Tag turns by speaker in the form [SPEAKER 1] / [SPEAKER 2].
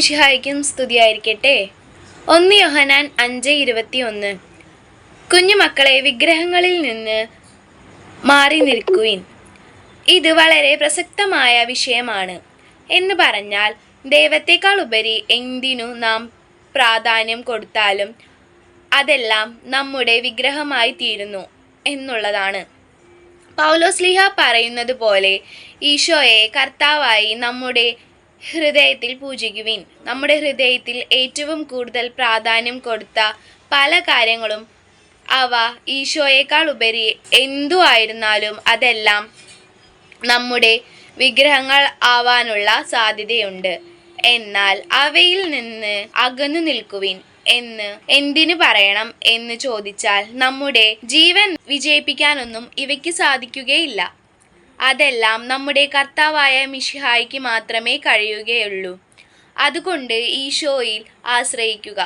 [SPEAKER 1] മിശിഹായ്ക്കും സ്തുതിയായിരിക്കട്ടെ. 1 യോഹന്നാൻ 5:21. കുഞ്ഞുമക്കളെ, വിഗ്രഹങ്ങളിൽ നിന്ന് മാറി നിൽക്കുവിൻ. ഇത് വളരെ പ്രസക്തമായ വിഷയമാണ്. എന്ന് പറഞ്ഞാൽ, ദൈവത്തെക്കാൾ ഉപരി എന്തിനു നാം പ്രാധാന്യം കൊടുത്താലും അതെല്ലാം നമ്മുടെ വിഗ്രഹമായി തീരുന്നു എന്നുള്ളതാണ്. പൗലോസ്ലീഹ പറയുന്നത് പോലെ, ഈശോയെ കർത്താവായി നമ്മുടെ ഹൃദയത്തിൽ പൂജിക്കുവിൻ. നമ്മുടെ ഹൃദയത്തിൽ ഏറ്റവും കൂടുതൽ പ്രാധാന്യം കൊടുത്ത പല കാര്യങ്ങളും, അവ ഈശോയേക്കാൾ ഉപരി എന്തു ആയിരുന്നാലും അതെല്ലാം നമ്മുടെ വിഗ്രഹങ്ങൾ ആവാനുള്ള സാധ്യതയുണ്ട്. എന്നാൽ അവയിൽ നിന്ന് അകന്നു നിൽക്കുവിൻ എന്ന് എന്തിനു പറയണം എന്ന് ചോദിച്ചാൽ, നമ്മുടെ ജീവൻ വിജയിപ്പിക്കാനൊന്നും ഇവയ്ക്ക് സാധിക്കുകയില്ല. അതെല്ലാം നമ്മുടെ കർത്താവായ മിശിഹായ്ക്ക് മാത്രമേ കഴിയുകയുള്ളൂ. അതുകൊണ്ട് ഈശോയിൽ ആശ്രയിക്കുക.